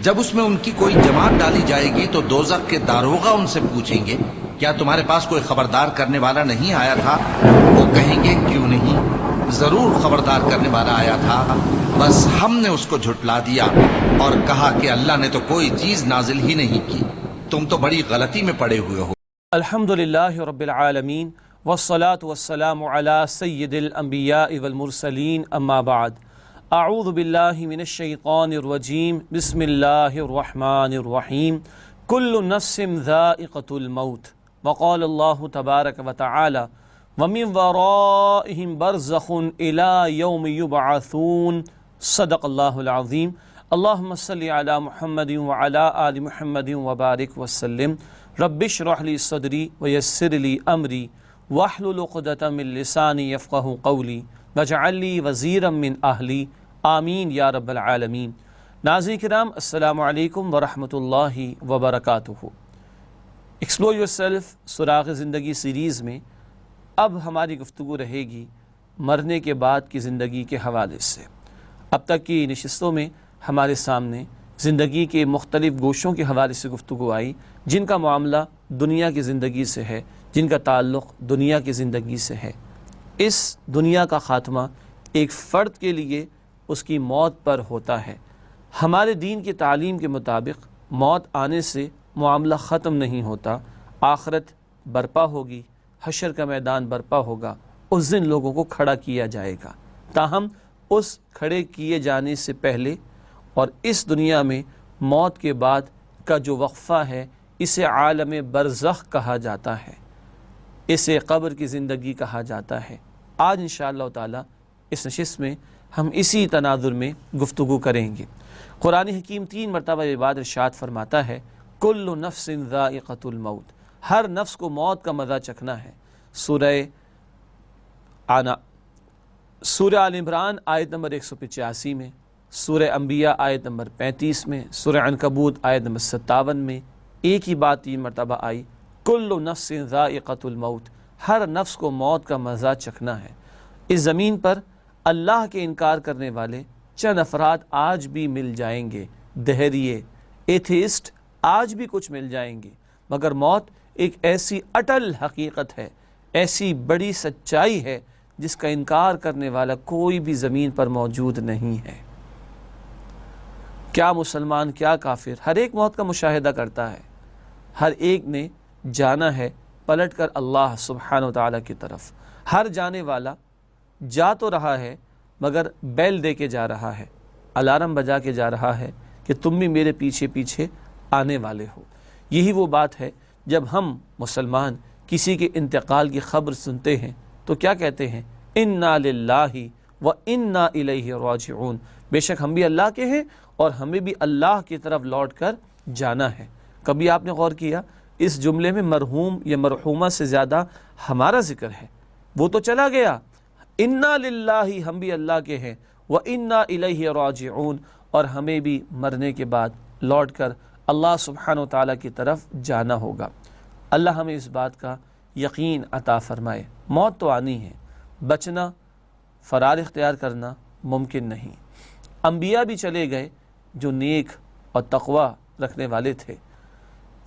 جب اس میں ان کی کوئی جماعت ڈالی جائے گی تو دوزخ کے داروغہ ان سے پوچھیں گے کیا تمہارے پاس کوئی خبردار کرنے والا نہیں آیا تھا؟ وہ کہیں گے کیوں نہیں، ضرور خبردار کرنے والا آیا تھا، بس ہم نے اس کو جھٹلا دیا اور کہا کہ اللہ نے تو کوئی چیز نازل ہی نہیں کی، تم تو بڑی غلطی میں پڑے ہوئے ہو۔ الحمدللہ رب العالمین والصلاة والسلام علی سید الانبیاء والمرسلین اما بعد اعوذ باللہ من الشیطان الرجیم بسم اللہ الرحمن الرحیم کل نفس ذائقۃ الموت وقال اللہ تبارک وتعالی ومن ورائہم برزخ الی یوم یبعثون صدق اللہ العظیم اللہم صلی علی محمد وعلی آل محمد وبارک وسلم رب اشرح لی صدری ویسر لی امری واحلل عقدۃ من لسانی یفقہوا قولی واجعل لی وزیرا من اہلی آمین یا رب العالمین۔ ناظرین کرام السلام علیکم ورحمۃ اللہ وبرکاتہ۔ ایکسپلور یور سیلف سراغ زندگی سیریز میں اب ہماری گفتگو رہے گی مرنے کے بعد کی زندگی کے حوالے سے۔ اب تک کی نشستوں میں ہمارے سامنے زندگی کے مختلف گوشوں کے حوالے سے گفتگو آئی جن کا معاملہ دنیا کی زندگی سے ہے، جن کا تعلق دنیا کی زندگی سے ہے۔ اس دنیا کا خاتمہ ایک فرد کے لیے اس کی موت پر ہوتا ہے۔ ہمارے دین کی تعلیم کے مطابق موت آنے سے معاملہ ختم نہیں ہوتا، آخرت برپا ہوگی، حشر کا میدان برپا ہوگا، اس دن لوگوں کو کھڑا کیا جائے گا۔ تاہم اس کھڑے کیے جانے سے پہلے اور اس دنیا میں موت کے بعد کا جو وقفہ ہے اسے عالم برزخ کہا جاتا ہے، اسے قبر کی زندگی کہا جاتا ہے۔ آج انشاءاللہ تعالی اس نشست میں ہم اسی تناظر میں گفتگو کریں گے۔ قرآن حکیم 3 مرتبہ یہ بات ارشاد فرماتا ہے کل نفس ذائقۃ الموت، ہر نفس کو موت کا مزہ چکھنا ہے۔ سورہ آل عمران آیت نمبر 185 میں، سورہ انبیاء آیت نمبر 35 میں، سورہ عنکبوت آیت نمبر 57 میں ایک ہی بات 3 مرتبہ آئی کل نفس ذائقۃ الموت، ہر نفس کو موت کا مزہ چکھنا ہے۔ اس زمین پر اللہ کے انکار کرنے والے چند افراد آج بھی مل جائیں گے، دہریے، ایتھیسٹ آج بھی کچھ مل جائیں گے، مگر موت ایک ایسی اٹل حقیقت ہے، ایسی بڑی سچائی ہے جس کا انکار کرنے والا کوئی بھی زمین پر موجود نہیں ہے۔ کیا مسلمان کیا کافر، ہر ایک موت کا مشاہدہ کرتا ہے، ہر ایک نے جانا ہے پلٹ کر اللہ سبحانہ وتعالی کی طرف۔ ہر جانے والا جا تو رہا ہے مگر بیل دے کے جا رہا ہے، الارم بجا کے جا رہا ہے کہ تم بھی میرے پیچھے پیچھے آنے والے ہو۔ یہی وہ بات ہے جب ہم مسلمان کسی کے انتقال کی خبر سنتے ہیں تو کیا کہتے ہیں؟ انا للہ و انا الیہ راجعون، بے شک ہم بھی اللہ کے ہیں اور ہمیں بھی اللہ کی طرف لوٹ کر جانا ہے۔ کبھی آپ نے غور کیا اس جملے میں مرحوم یا مرحومہ سے زیادہ ہمارا ذکر ہے؟ وہ تو چلا گیا، انا للہ ہم بھی اللہ کے ہیں، و انا الیہ راجعون اور ہمیں بھی مرنے کے بعد لوٹ کر اللہ سبحانہ و تعالیٰ کی طرف جانا ہوگا۔ اللہ ہمیں اس بات کا یقین عطا فرمائے۔ موت تو آنی ہے، بچنا، فرار اختیار کرنا ممکن نہیں۔ انبیاء بھی چلے گئے جو نیک اور تقوی رکھنے والے تھے،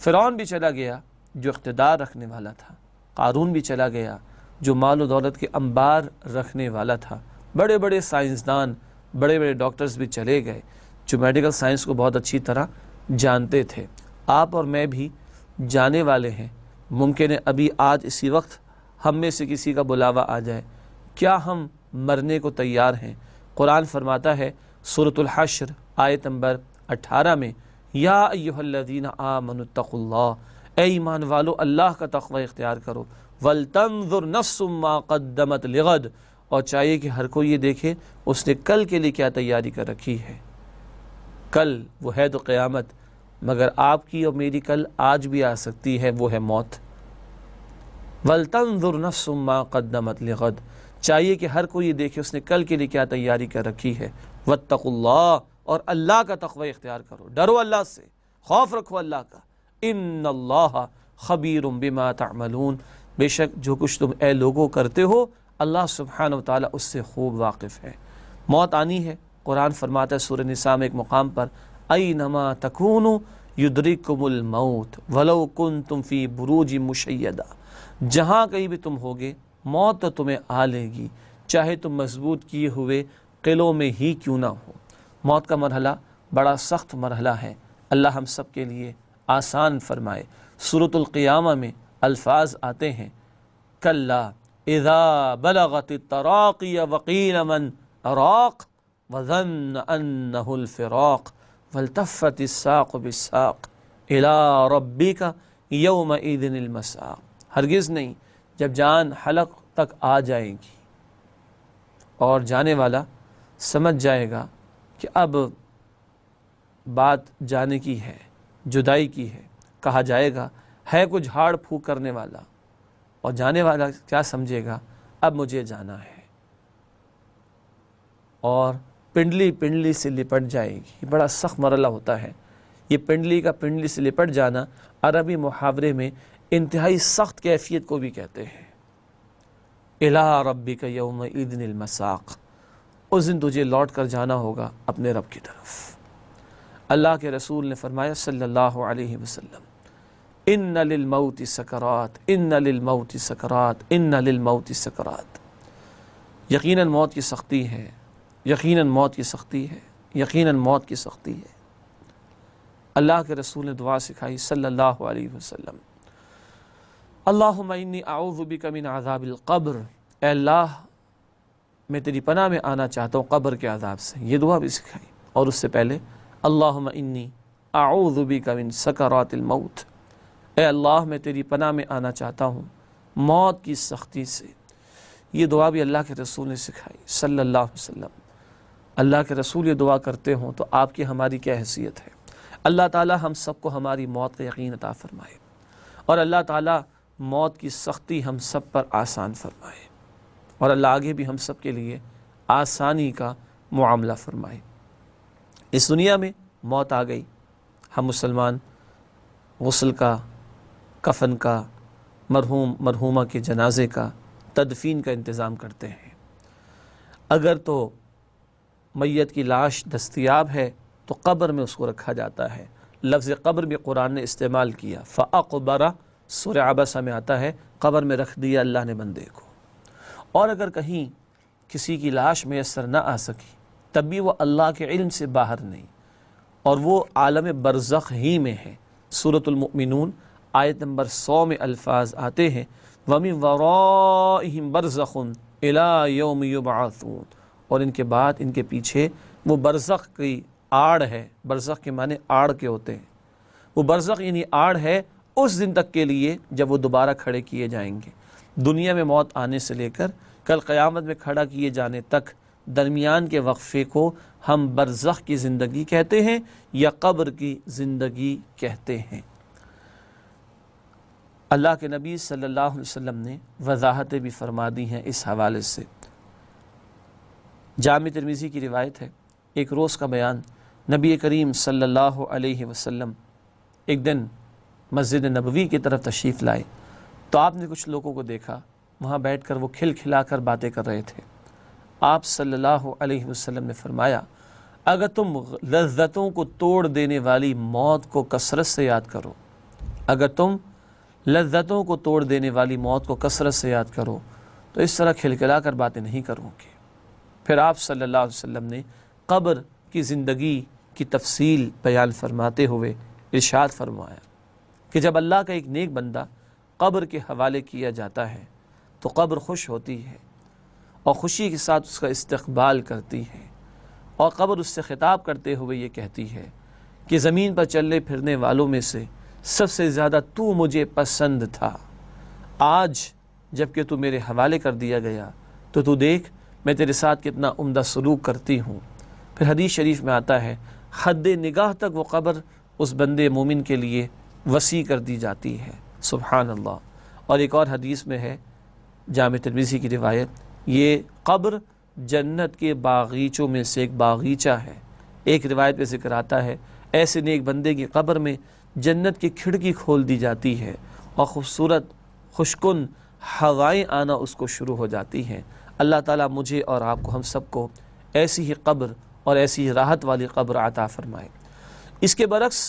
فرعون بھی چلا گیا جو اقتدار رکھنے والا تھا، قارون بھی چلا گیا جو مال و دولت کے انبار رکھنے والا تھا، بڑے بڑے سائنسدان، بڑے بڑے ڈاکٹرز بھی چلے گئے جو میڈیکل سائنس کو بہت اچھی طرح جانتے تھے۔ آپ اور میں بھی جانے والے ہیں، ممکن ہے ابھی آج اسی وقت ہم میں سے کسی کا بلاوا آ جائے۔ کیا ہم مرنے کو تیار ہیں؟ قرآن فرماتا ہے سورۃ الحشر آیت نمبر 18 میں یا ایھا الذین آمنوا اتقوا اللہ، اے ایمان والو اللہ کا تقوی اختیار کرو، وَلْتَنظُرْ نَفْسٌ مَّا قَدَّمَتْ لِغَدٍ، اور چاہیے کہ ہر کوئی یہ دیکھے اس نے کل کے لیے کیا تیاری کر رکھی ہے۔ کل وہ ہے تو قیامت، مگر آپ کی اور میری کل آج بھی آ سکتی ہے، وہ ہے موت۔ وَلْتَنظُرْ نَفْسٌ مَّا قَدَّمَتْ لِغَدٍ، چاہیے کہ ہر کوئی یہ دیکھے اس نے کل کے لیے کیا تیاری کر رکھی ہے۔ وَاتَّقُوا اللَّهَ، اور اللہ کا تقوی اختیار کرو، ڈرو اللہ سے، خوف رکھو اللہ کا۔ إِنَّ اللَّهَ خَبِيرٌ بِمَا تَعْمَلُونَ، بے شک جو کچھ تم اے لوگوں کرتے ہو اللہ سبحانہ وتعالی اس سے خوب واقف ہے۔ موت آنی ہے، قرآن فرماتا ہے سورہ نساء میں ایک مقام پر اینما تکونوا یدرککم الموت ولو کنتم فی بروج مشیدہ، جہاں کہیں بھی تم ہوگے موت تو تمہیں آ لے گی، چاہے تم مضبوط کیے ہوئے قلعوں میں ہی کیوں نہ ہو۔ موت کا مرحلہ بڑا سخت مرحلہ ہے، اللہ ہم سب کے لیے آسان فرمائے۔ سورۃ القیامہ میں الفاظ آتے ہیں کلا اذا بلغت التراقی وقیل من اراق وظن انہ الفراق والتفت الساق بالساق الى ربک یومئذ المساق۔ ہرگز نہیں، جب جان حلق تک آ جائے گی اور جانے والا سمجھ جائے گا کہ اب بات جانے کی ہے، جدائی کی ہے، کہا جائے گا ہے کچھ جھاڑ پھونک کرنے والا، اور جانے والا کیا سمجھے گا اب مجھے جانا ہے، اور پنڈلی پنڈلی سے لپٹ جائے گی۔ یہ بڑا سخت مرحلہ ہوتا ہے، یہ پنڈلی کا پنڈلی سے لپٹ جانا عربی محاورے میں انتہائی سخت کیفیت کو بھی کہتے ہیں۔ اِلَىٰ رَبِّكَ يَوْمَئِذٍ الْمَسَاقُ، اس دن تجھے لوٹ کر جانا ہوگا اپنے رب کی طرف۔ اللہ کے رسول نے فرمایا صلی اللہ علیہ وسلم ان للموت سکرات، ان للموت سکرات، ان للموت سکرات، یقیناً موت کی سختی ہے، یقیناً موت کی سختی ہے، یقیناً موت کی سختی ہے۔ اللہ کے رسول نے دعا سکھائی صلی اللہ علیہ وسلم اللہم انی اعوذ بک من عذاب القبر، اے اللہ میں تیری پناہ میں آنا چاہتا ہوں قبر کے عذاب سے، یہ دعا بھی سکھائی۔ اور اس سے پہلے اللہم انی اعوذ بک من سکرات الموت، اے اللہ میں تیری پناہ میں آنا چاہتا ہوں موت کی سختی سے، یہ دعا بھی اللہ کے رسول نے سکھائی صلی اللہ علیہ وسلم۔ اللہ کے رسول یہ دعا کرتے ہوں تو آپ کی ہماری کیا حیثیت ہے۔ اللہ تعالی ہم سب کو ہماری موت کا یقین عطا فرمائے، اور اللہ تعالی موت کی سختی ہم سب پر آسان فرمائے، اور اللہ آگے بھی ہم سب کے لیے آسانی کا معاملہ فرمائے۔ اس دنیا میں موت آ گئی، ہم مسلمان غسل کا، کفن کا، مرحوم مرحومہ کے جنازے کا، تدفین کا انتظام کرتے ہیں۔ اگر تو میت کی لاش دستیاب ہے تو قبر میں اس کو رکھا جاتا ہے۔ لفظ قبر بھی قرآن نے استعمال کیا، فَأَقْبَرَ، سورہ عبسہ میں آتا ہے قبر میں رکھ دیا اللہ نے بندے کو۔ اور اگر کہیں کسی کی لاش میسر نہ آ سکی تب بھی وہ اللہ کے علم سے باہر نہیں، اور وہ عالم برزخ ہی میں ہے۔ سورۃ المؤمنون آیت نمبر 100 میں الفاظ آتے ہیں وَمِن وَرَائِهِمْ بَرْزَخٌ إِلَىٰ يَوْمِ يُبْعَثُونَ، اور ان کے بعد ان کے پیچھے وہ برزخ کی آڑ ہے۔ برزخ کے معنی آڑ کے ہوتے ہیں، وہ برزخ یعنی آڑ ہے اس دن تک کے لیے جب وہ دوبارہ کھڑے کیے جائیں گے۔ دنیا میں موت آنے سے لے کر کل قیامت میں کھڑا کیے جانے تک درمیان کے وقفے کو ہم برزخ کی زندگی کہتے ہیں یا قبر کی زندگی کہتے ہیں۔ اللہ کے نبی صلی اللہ علیہ وسلم نے وضاحتیں بھی فرما دی ہیں اس حوالے سے۔ جامع ترمذی کی روایت ہے، ایک روز کا بیان، نبی کریم صلی اللہ علیہ وسلم ایک دن مسجد نبوی کی طرف تشریف لائے تو آپ نے کچھ لوگوں کو دیکھا وہاں بیٹھ کر وہ کھل کھلا کر باتیں کر رہے تھے۔ آپ صلی اللہ علیہ وسلم نے فرمایا اگر تم لذتوں کو توڑ دینے والی موت کو کثرت سے یاد کرو، اگر تم لذتوں کو توڑ دینے والی موت کو کثرت سے یاد کرو تو اس طرح کھلکھلا کر باتیں نہیں کرو گے۔ پھر آپ صلی اللہ علیہ وسلم نے قبر کی زندگی کی تفصیل بیان فرماتے ہوئے ارشاد فرمایا کہ جب اللہ کا ایک نیک بندہ قبر کے حوالے کیا جاتا ہے تو قبر خوش ہوتی ہے اور خوشی کے ساتھ اس کا استقبال کرتی ہے، اور قبر اس سے خطاب کرتے ہوئے یہ کہتی ہے کہ زمین پر چلنے پھرنے والوں میں سے سب سے زیادہ تو مجھے پسند تھا، آج جب کہ تو میرے حوالے کر دیا گیا تو تو دیکھ میں تیرے ساتھ کتنا عمدہ سلوک کرتی ہوں۔ پھر حدیث شریف میں آتا ہے حد نگاہ تک وہ قبر اس بندے مومن کے لیے وسیع کر دی جاتی ہے، سبحان اللہ۔ اور ایک اور حدیث میں ہے جامع ترمذی کی روایت، یہ قبر جنت کے باغیچوں میں سے ایک باغیچہ ہے۔ ایک روایت میں ذکر آتا ہے ایسے نیک بندے کی قبر میں جنت کی کھڑکی کھول دی جاتی ہے اور خوبصورت خوشکن ہوائیں آنا اس کو شروع ہو جاتی ہیں۔ اللہ تعالیٰ مجھے اور آپ کو، ہم سب کو ایسی ہی قبر اور ایسی ہی راحت والی قبر عطا فرمائے۔ اس کے برعکس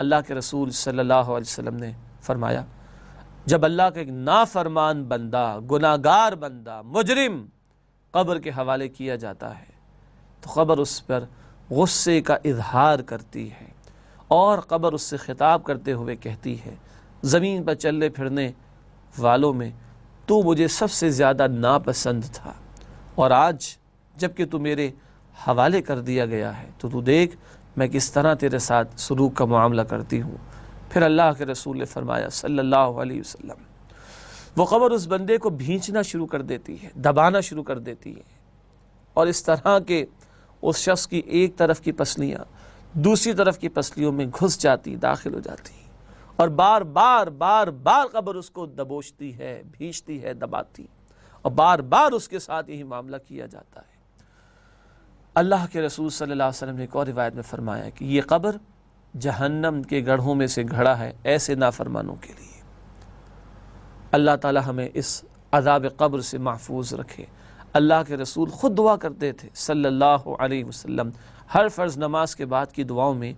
اللہ کے رسول صلی اللہ علیہ وسلم نے فرمایا جب اللہ کا ایک نافرمان بندہ، گناہگار بندہ، مجرم قبر کے حوالے کیا جاتا ہے تو قبر اس پر غصے کا اظہار کرتی ہے اور قبر اس سے خطاب کرتے ہوئے کہتی ہے زمین پر چلنے پھرنے والوں میں تو مجھے سب سے زیادہ ناپسند تھا، اور آج جب کہ تو میرے حوالے کر دیا گیا ہے تو دیکھ میں کس طرح تیرے ساتھ سلوک کا معاملہ کرتی ہوں۔ پھر اللہ کے رسول نے فرمایا صلی اللہ علیہ وسلم وہ قبر اس بندے کو بھینچنا شروع کر دیتی ہے، دبانا شروع کر دیتی ہے، اور اس طرح کہ اس شخص کی ایک طرف کی پسلیاں دوسری طرف کی پسلیوں میں گھس جاتی، داخل ہو جاتی، اور بار بار قبر اس کو دبوچتی ہے، بھینچتی ہے، دباتی، اور بار بار اس کے ساتھ یہی معاملہ کیا جاتا ہے۔ اللہ کے رسول صلی اللہ علیہ وسلم نے ایک اور روایت میں فرمایا کہ یہ قبر جہنم کے گڑھوں میں سے گھڑا ہے ایسے نافرمانوں کے لیے۔ اللہ تعالی ہمیں اس عذاب قبر سے محفوظ رکھے۔ اللہ کے رسول خود دعا کرتے تھے صلی اللہ علیہ وسلم، ہر فرض نماز کے بعد کی دعاؤں میں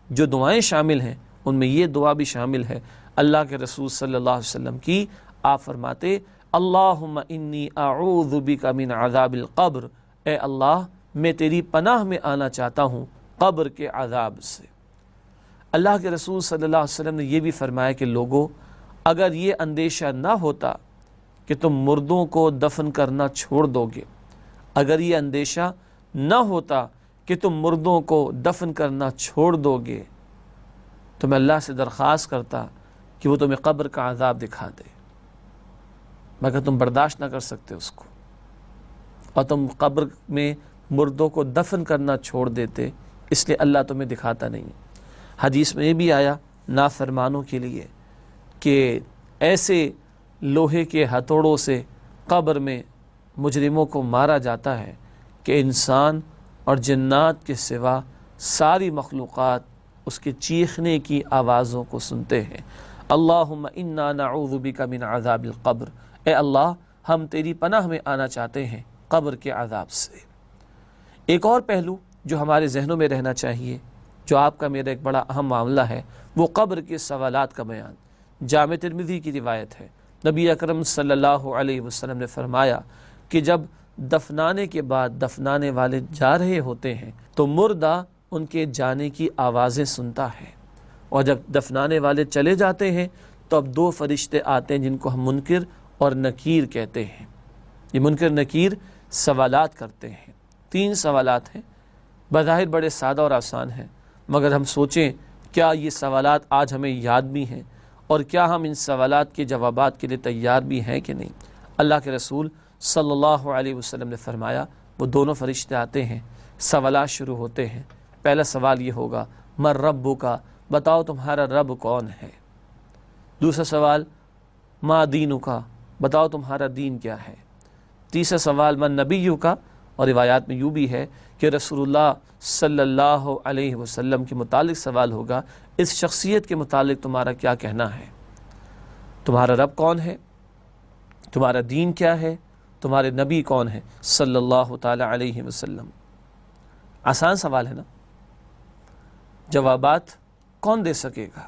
جو دعائیں شامل ہیں ان میں یہ دعا بھی شامل ہے اللہ کے رسول صلی اللہ علیہ وسلم کی۔ آپ فرماتے اللہم انی اعوذ بک من عذاب القبر، اے اللہ میں تیری پناہ میں آنا چاہتا ہوں قبر کے عذاب سے۔ اللہ کے رسول صلی اللہ علیہ وسلم نے یہ بھی فرمایا کہ لوگوں اگر یہ اندیشہ نہ ہوتا کہ تم مردوں کو دفن کرنا چھوڑ دو گے، اگر یہ اندیشہ نہ ہوتا کہ تم مردوں کو دفن کرنا چھوڑ دو گے تو میں اللہ سے درخواست کرتا کہ وہ تمہیں قبر کا عذاب دکھا دے، مگر تم برداشت نہ کر سکتے اس کو، اور تم قبر میں مردوں کو دفن کرنا چھوڑ دیتے، اس لیے اللہ تمہیں دکھاتا نہیں۔ حدیث میں یہ بھی آیا نافرمانوں کے لیے کہ ایسے لوہے کے ہتھوڑوں سے قبر میں مجرموں کو مارا جاتا ہے کہ انسان اور جنات کے سوا ساری مخلوقات اس کے چیخنے کی آوازوں کو سنتے ہیں۔ اللہم انا نعوذ بک من عذاب القبر، اے اللہ ہم تیری پناہ میں آنا چاہتے ہیں قبر کے عذاب سے۔ ایک اور پہلو جو ہمارے ذہنوں میں رہنا چاہیے، جو آپ کا میرا ایک بڑا اہم معاملہ ہے، وہ قبر کے سوالات کا بیان۔ جامع ترمذی کی روایت ہے، نبی اکرم صلی اللہ علیہ وسلم نے فرمایا کہ جب دفنانے کے بعد دفنانے والے جا رہے ہوتے ہیں تو مردہ ان کے جانے کی آوازیں سنتا ہے، اور جب دفنانے والے چلے جاتے ہیں تو اب دو فرشتے آتے ہیں جن کو ہم منکر اور نکیر کہتے ہیں۔ یہ منکر نکیر سوالات کرتے ہیں، 3 سوالات ہیں، بظاہر بڑے سادہ اور آسان ہیں، مگر ہم سوچیں کیا یہ سوالات آج ہمیں یاد بھی ہیں، اور کیا ہم ان سوالات کے جوابات کے لیے تیار بھی ہیں کہ نہیں۔ اللہ کے رسول صلی اللہ علیہ وسلم نے فرمایا وہ دونوں فرشتے آتے ہیں، سوالات شروع ہوتے ہیں۔ پہلا سوال یہ ہوگا من ربک، بتاؤ تمہارا رب کون ہے۔ دوسرا سوال ما دینک، بتاؤ تمہارا دین کیا ہے۔ تیسرا سوال من نبیک، اور روایات میں یوں بھی ہے کہ رسول اللہ صلی اللہ علیہ وسلم کے متعلق سوال ہوگا اس شخصیت کے متعلق تمہارا کیا کہنا ہے، تمہارا رب کون ہے، تمہارا دین کیا ہے، تمہارے نبی کون ہے صلی اللہ تعالی علیہ وسلم۔ آسان سوال ہے نا، جوابات کون دے سکے گا؟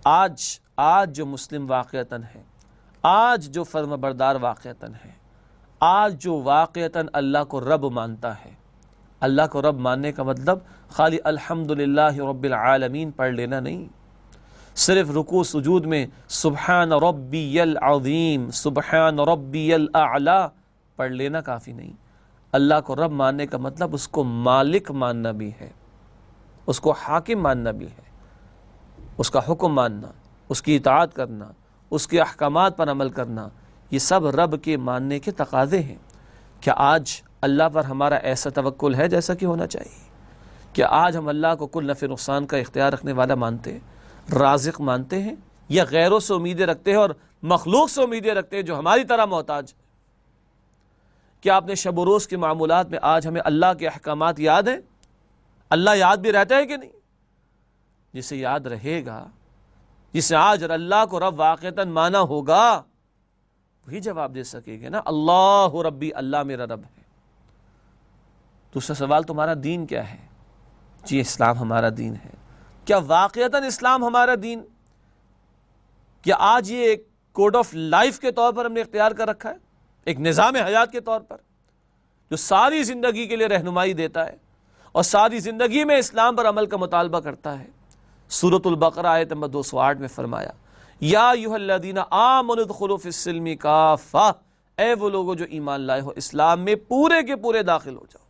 آج جو مسلم واقعتاً ہے، آج جو فرمانبردار واقعتاً ہے، آج جو واقعتاً اللہ کو رب مانتا ہے۔ اللہ کو رب ماننے کا مطلب خالی الحمدللہ رب العالمین پڑھ لینا نہیں، صرف رکوع سجود میں سبحان ربی العظیم سبحان ربی الاعلی پڑھ لینا کافی نہیں۔ اللہ کو رب ماننے کا مطلب اس کو مالک ماننا بھی ہے، اس کو حاکم ماننا بھی ہے، اس کا حکم ماننا، اس کی اطاعت کرنا، اس کے احکامات پر عمل کرنا، یہ سب رب کے ماننے کے تقاضے ہیں۔ کیا آج اللہ پر ہمارا ایسا توکل ہے جیسا کہ ہونا چاہیے؟ کیا آج ہم اللہ کو کل نفع نقصان کا اختیار رکھنے والا مانتے ہیں، رازق مانتے ہیں، یا غیروں سے امیدیں رکھتے ہیں اور مخلوق سے امیدیں رکھتے ہیں جو ہماری طرح محتاج ہے؟ کیا اپنے شب و روز کے معمولات میں آج ہمیں اللہ کے احکامات یاد ہیں؟ اللہ یاد بھی رہتا ہے کہ نہیں؟ جسے یاد رہے گا، جسے آج اللہ کو رب واقعتاً مانا ہوگا، وہی جواب دے سکے گا نا اللہ ربی، اللہ میرا رب ہے۔ دوسرا سوال تمہارا دین کیا ہے؟ جی اسلام ہمارا دین ہے۔ کیا واقعتاً اسلام ہمارا دین؟ کیا آج یہ ایک کوڈ آف لائف کے طور پر ہم نے اختیار کر رکھا ہے، ایک نظام حیات کے طور پر جو ساری زندگی کے لیے رہنمائی دیتا ہے اور ساری زندگی میں اسلام پر عمل کا مطالبہ کرتا ہے؟ سورۃ البقرہ آیت نمبر 208 میں فرمایا یا ایھا الذین آمنوا ادخلوا فی السلم کافہ، اے وہ لوگوں جو ایمان لائے ہو اسلام میں پورے کے پورے داخل ہو جاؤ۔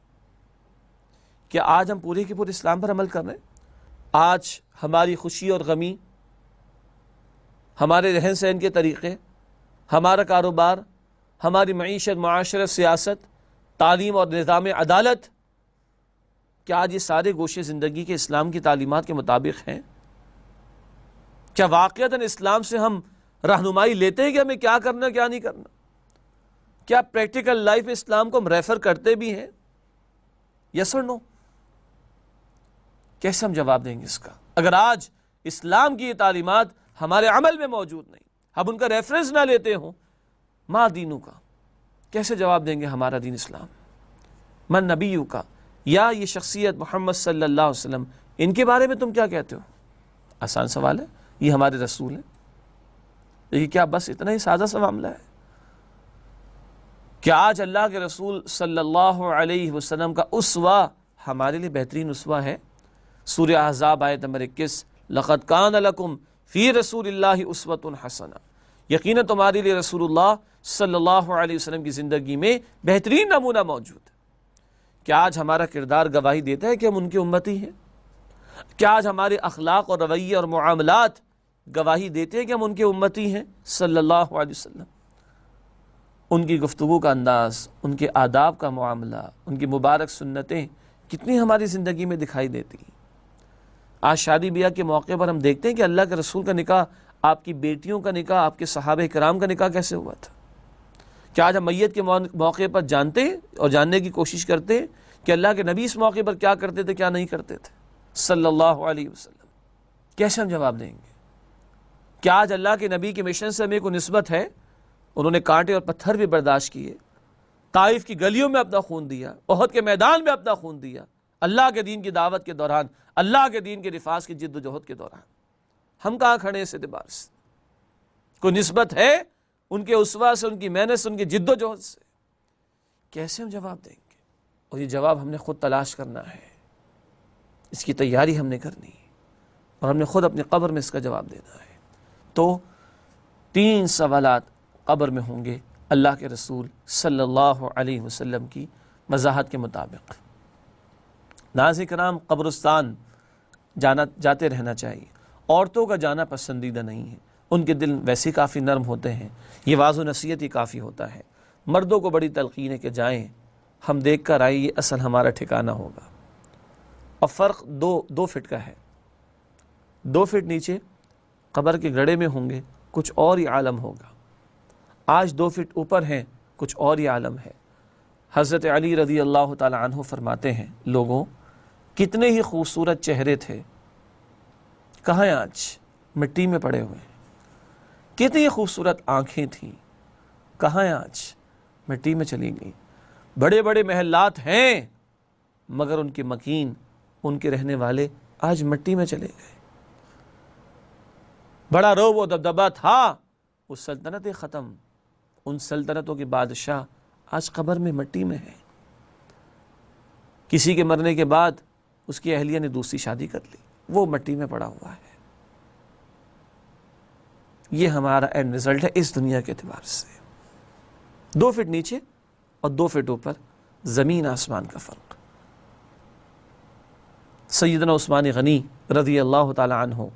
کیا آج ہم پورے کے پورے اسلام پر عمل کر رہے ہیں؟ آج ہماری خوشی اور غمی، ہمارے رہن سہن کے طریقے، ہمارا کاروبار، ہماری معیشت، معاشرت، سیاست، تعلیم اور نظام عدالت، کیا آج یہ سارے گوشے زندگی کے اسلام کی تعلیمات کے مطابق ہیں؟ کیا واقعتاً اسلام سے ہم رہنمائی لیتے ہیں کہ ہمیں کیا کرنا کیا نہیں کرنا؟ کیا پریکٹیکل لائف اسلام کو ہم ریفر کرتے بھی ہیں؟ یس اور نو؟ کیسے ہم جواب دیں گے اس کا اگر آج اسلام کی یہ تعلیمات ہمارے عمل میں موجود نہیں، ہم ان کا ریفرنس نہ لیتے ہوں؟ ما دینو کا، کیسے جواب دیں گے ہمارا دین اسلام؟ من نبیو کا، یا یہ شخصیت محمد صلی اللہ علیہ وسلم، ان کے بارے میں تم کیا کہتے ہو؟ آسان سوال ہے، یہ ہمارے رسول ہیں۔ لیکن کیا بس اتنا ہی سادہ سا معاملہ ہے؟ کیا آج اللہ کے رسول صلی اللہ علیہ وسلم کا اسوہ ہمارے لیے بہترین اسوہ ہے؟ سورہ احزاب آیت نمبر 21، لقد کان لکم فی رسول اللہ اسوۃ حسنہ، یقیناً تمہارے لیے رسول اللہ صلی اللہ علیہ وسلم کی زندگی میں بہترین نمونہ موجود ہے۔ کیا آج ہمارا کردار گواہی دیتا ہے کہ ہم ان کی امتی ہیں؟ کیا آج ہمارے اخلاق اور رویے اور معاملات گواہی دیتے ہیں کہ ہم ان کے امتی ہیں صلی اللہ علیہ وسلم؟ ان کی گفتگو کا انداز، ان کے آداب کا معاملہ، ان کی مبارک سنتیں کتنی ہماری زندگی میں دکھائی دیتی ہیں۔ آج شادی بیاہ کے موقع پر ہم دیکھتے ہیں کہ اللہ کے رسول کا نکاح، آپ کی بیٹیوں کا نکاح، آپ کے صحابہ کرام کا نکاح کیسے ہوا تھا۔ کیا آج ہم میت کے موقع پر جانتے ہیں اور جاننے کی کوشش کرتے ہیں کہ اللہ کے نبی اس موقع پر کیا کرتے تھے، کیا نہیں کرتے تھے صلی اللہ علیہ وسلم؟ کیسے ہم جواب دیں گے؟ کیا آج اللہ کے نبی کے مشن سے ہمیں کوئی نسبت ہے؟ انہوں نے کانٹے اور پتھر بھی برداشت کیے، طائف کی گلیوں میں اپنا خون دیا، احد کے میدان میں اپنا خون دیا، اللہ کے دین کی دعوت کے دوران، اللہ کے دین کے نفاذ کی جد و جہد کے دوران۔ ہم کہاں کھڑے ہیں اس اعتبار سے؟ کوئی نسبت ہے ان کے اسوہ سے، ان کی محنت سے، ان کی جد و جہد سے؟ کیسے ہم جواب دیں گے؟ اور یہ جواب ہم نے خود تلاش کرنا ہے، اس کی تیاری ہم نے کرنی ہے، اور ہم نے خود اپنی قبر میں اس کا جواب دینا ہے۔ تو 3 سوالات قبر میں ہوں گے اللہ کے رسول صلی اللہ علیہ وسلم کی وضاحت کے مطابق۔ ناظرین کرام، قبرستان جاتے رہنا چاہیے۔ عورتوں کا جانا پسندیدہ نہیں ہے، ان کے دل ویسے کافی نرم ہوتے ہیں، یہ واعظ و نصیحت ہی کافی ہوتا ہے۔ مردوں کو بڑی تلقین ہے کہ جائیں، ہم دیکھ کر آئیں، یہ اصل ہمارا ٹھکانہ ہوگا۔ اور فرق 2 فٹ کا ہے۔ 2 فٹ نیچے قبر کے گڑھے میں ہوں گے، کچھ اور ہی عالم ہوگا۔ آج 2 فٹ اوپر ہیں، کچھ اور ہی عالم ہے۔ حضرت علی رضی اللہ تعالی عنہ فرماتے ہیں، لوگوں کتنے ہی خوبصورت چہرے تھے، کہاں ہیں آج؟ مٹی میں پڑے ہوئے ہیں۔ کتنی خوبصورت آنکھیں تھیں، کہاں ہیں آج؟ مٹی میں چلی گئیں۔ بڑے بڑے محلات ہیں، مگر ان کے مکین، ان کے رہنے والے آج مٹی میں چلے گئے۔ بڑا روب و دبدبہ تھا، وہ سلطنتیں ختم، ان سلطنتوں کے بادشاہ آج قبر میں مٹی میں ہیں۔ کسی کے مرنے کے بعد اس کی اہلیہ نے دوسری شادی کر لی، وہ مٹی میں پڑا ہوا ہے۔ یہ ہمارا اینڈ رزلٹ ہے اس دنیا کے اعتبار سے۔ 2 فٹ نیچے اور 2 فٹ اوپر، زمین آسمان کا فرق۔ سیدنا عثمان غنی رضی اللہ تعالی عنہ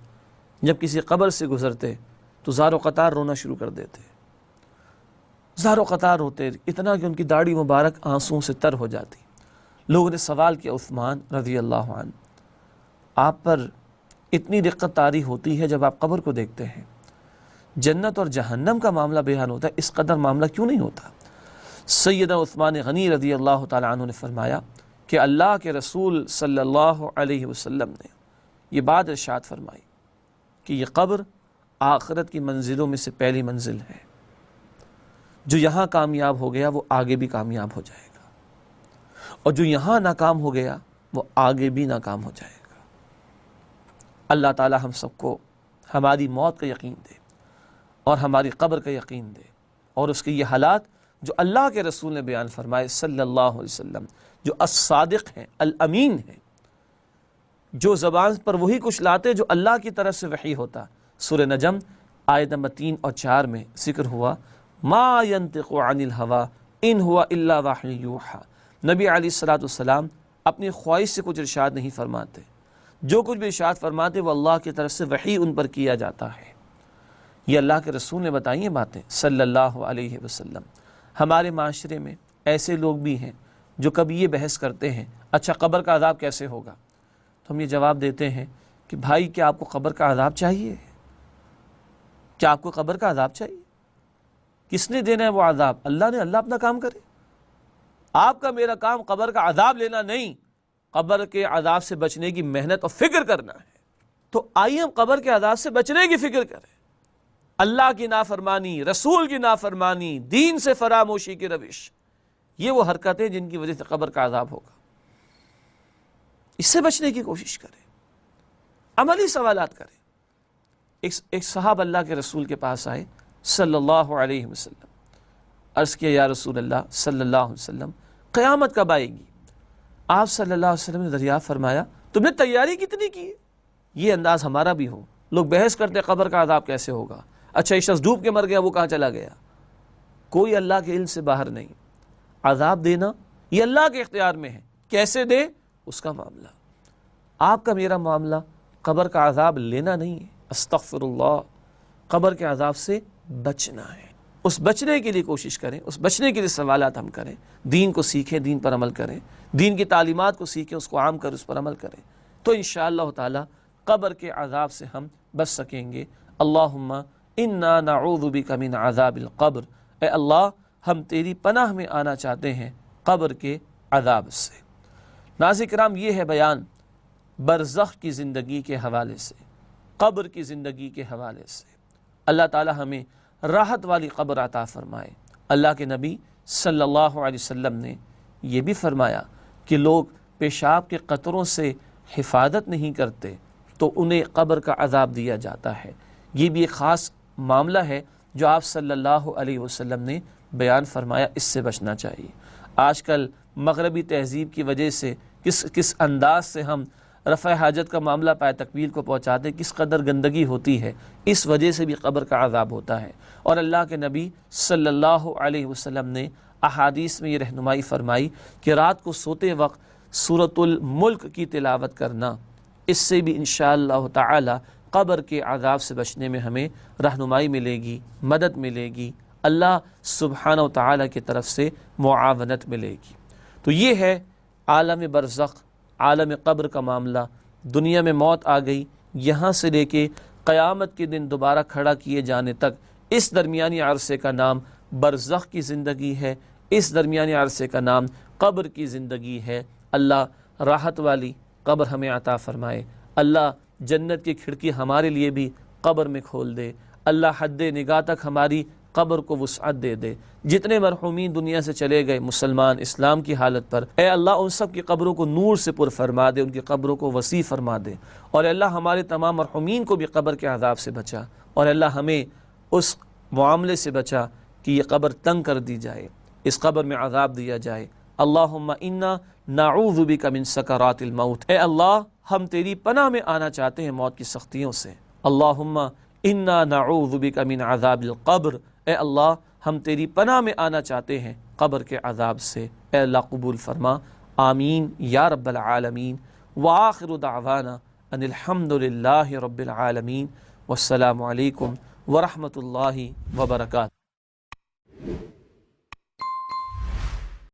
جب کسی قبر سے گزرتے تو زار و قطار رونا شروع کر دیتے، زار و قطار ہوتے، اتنا کہ ان کی داڑھی مبارک آنسوؤں سے تر ہو جاتی۔ لوگوں نے سوال کیا، عثمان رضی اللہ عنہ، آپ پر اتنی رقت طاری ہوتی ہے جب آپ قبر کو دیکھتے ہیں، جنت اور جہنم کا معاملہ بیان ہوتا ہے، اس قدر معاملہ کیوں نہیں ہوتا؟ سیدنا عثمان غنی رضی اللہ تعالی عنہ نے فرمایا کہ اللہ کے رسول صلی اللہ علیہ وسلم نے یہ بات ارشاد فرمائی کہ یہ قبر آخرت کی منزلوں میں سے پہلی منزل ہے، جو یہاں کامیاب ہو گیا وہ آگے بھی کامیاب ہو جائے گا، اور جو یہاں ناکام ہو گیا وہ آگے بھی ناکام ہو جائے گا۔ اللہ تعالی ہم سب کو ہماری موت کا یقین دے اور ہماری قبر کا یقین دے، اور اس کے یہ حالات جو اللہ کے رسول نے بیان فرمائے صلی اللہ علیہ وسلم، جو الصادق ہیں، الامین ہیں، جو زبان پر وہی کچھ لاتے جو اللہ کی طرف سے وحی ہوتا۔ سورہ نجم آیت نمبر 3 اور 4 میں ذکر ہوا، ما ينطق عن الہوا ان ہوا الا وحی یوحی۔ نبی علیہ الصلوۃ والسلام اپنی خواہش سے کچھ ارشاد نہیں فرماتے، جو کچھ بھی ارشاد فرماتے وہ اللہ کی طرف سے وحی ان پر کیا جاتا ہے۔ یہ اللہ کے رسول نے بتائی ہیں باتیں صلی اللہ علیہ وسلم۔ ہمارے معاشرے میں ایسے لوگ بھی ہیں جو کبھی یہ بحث کرتے ہیں، اچھا قبر کا عذاب کیسے ہوگا؟ تو ہم یہ جواب دیتے ہیں کہ بھائی کیا آپ کو قبر کا عذاب چاہیے؟ کیا آپ کو قبر کا عذاب چاہیے؟ کس نے دینا ہے وہ عذاب؟ اللہ نے۔ اللہ اپنا کام کرے۔ آپ کا میرا کام قبر کا عذاب لینا نہیں، قبر کے عذاب سے بچنے کی محنت اور فکر کرنا ہے۔ تو آئیے ہم قبر کے عذاب سے بچنے کی فکر کریں۔ اللہ کی نافرمانی، رسول کی نافرمانی، دین سے فراموشی کی روش، یہ وہ حرکتیں جن کی وجہ سے قبر کا عذاب ہوگا، اس سے بچنے کی کوشش کریں، عملی سوالات کریں۔ ایک صحابہ اللہ کے رسول کے پاس آئے صلی اللہ علیہ وسلم، عرض کیا یا رسول اللہ صلی اللہ علیہ وسلم قیامت کب آئے گی؟ آپ صلی اللہ علیہ وسلم نے دریافت فرمایا تم نے تیاری کتنی کی ہے؟ یہ انداز ہمارا بھی ہو، لوگ بحث کرتے قبر کا عذاب کیسے ہوگا، اچھا یہ شخص ڈوب کے مر گیا وہ کہاں چلا گیا؟ کوئی اللہ کے علم سے باہر نہیں۔ عذاب دینا یہ اللہ کے اختیار میں ہے، کیسے دے اس کا معاملہ۔ آپ کا میرا معاملہ قبر کا عذاب لینا نہیں ہے، استغفر اللہ، قبر کے عذاب سے بچنا ہے۔ اس بچنے کے لیے کوشش کریں، اس بچنے کے لیے سوالات ہم کریں، دین کو سیکھیں، دین پر عمل کریں، دین کی تعلیمات کو سیکھیں، اس کو عام کر اس پر عمل کریں، تو انشاءاللہ تعالی قبر کے عذاب سے ہم بچ سکیں گے۔ اللہم انا نعوذ بک من عذاب القبر، اے اللہ ہم تیری پناہ میں آنا چاہتے ہیں قبر کے عذاب سے۔ ناظرین کرام، یہ ہے بیان برزخ کی زندگی کے حوالے سے، قبر کی زندگی کے حوالے سے۔ اللہ تعالی ہمیں راحت والی قبر عطا فرمائے۔ اللہ کے نبی صلی اللہ علیہ وسلم نے یہ بھی فرمایا کہ لوگ پیشاب کے قطروں سے حفاظت نہیں کرتے تو انہیں قبر کا عذاب دیا جاتا ہے۔ یہ بھی ایک خاص معاملہ ہے جو آپ صلی اللہ علیہ وسلم نے بیان فرمایا، اس سے بچنا چاہیے۔ آج کل مغربی تہذیب کی وجہ سے کس انداز سے ہم رفع حاجت کا معاملہ پائے تکمیل کو پہنچاتے، کس قدر گندگی ہوتی ہے، اس وجہ سے بھی قبر کا عذاب ہوتا ہے۔ اور اللہ کے نبی صلی اللہ علیہ وسلم نے احادیث میں یہ رہنمائی فرمائی کہ رات کو سوتے وقت سورۃ الملک کی تلاوت کرنا، اس سے بھی انشاءاللہ تعالی قبر کے عذاب سے بچنے میں ہمیں رہنمائی ملے گی، مدد ملے گی، اللہ سبحانہ و تعالی کی طرف سے معاونت ملے گی۔ تو یہ ہے عالم برزخ، عالم قبر کا معاملہ۔ دنیا میں موت آ گئی، یہاں سے لے کے قیامت کے دن دوبارہ کھڑا کیے جانے تک اس درمیانی عرصے کا نام برزخ کی زندگی ہے، اس درمیانی عرصے کا نام قبر کی زندگی ہے۔ اللہ راحت والی قبر ہمیں عطا فرمائے، اللہ جنت کی کھڑکی ہمارے لیے بھی قبر میں کھول دے، اللہ حد نگاہ تک ہماری قبر کو وسعت دے دے۔ جتنے مرحومین دنیا سے چلے گئے مسلمان اسلام کی حالت پر، اے اللہ ان سب کی قبروں کو نور سے پر فرما دے، ان کی قبروں کو وسیع فرما دے، اور اللہ ہمارے تمام مرحومین کو بھی قبر کے عذاب سے بچا، اور اللہ ہمیں اس معاملے سے بچا کہ یہ قبر تنگ کر دی جائے، اس قبر میں عذاب دیا جائے۔ اللہم انا نعوذ بک من سکرات الموت، اے اللہ ہم تیری پناہ میں آنا چاہتے ہیں موت کی سختیوں سے۔ اللہم انا نعوذ بک من عذاب القبر، اے اللہ ہم تیری پناہ میں آنا چاہتے ہیں قبر کے عذاب سے۔ اے اللہ قبول فرما، آمین یا رب العالمین۔ وآخر دعوانا ان الحمد للہ رب العالمین، والسلام علیکم ورحمۃ اللہ وبرکاتہ۔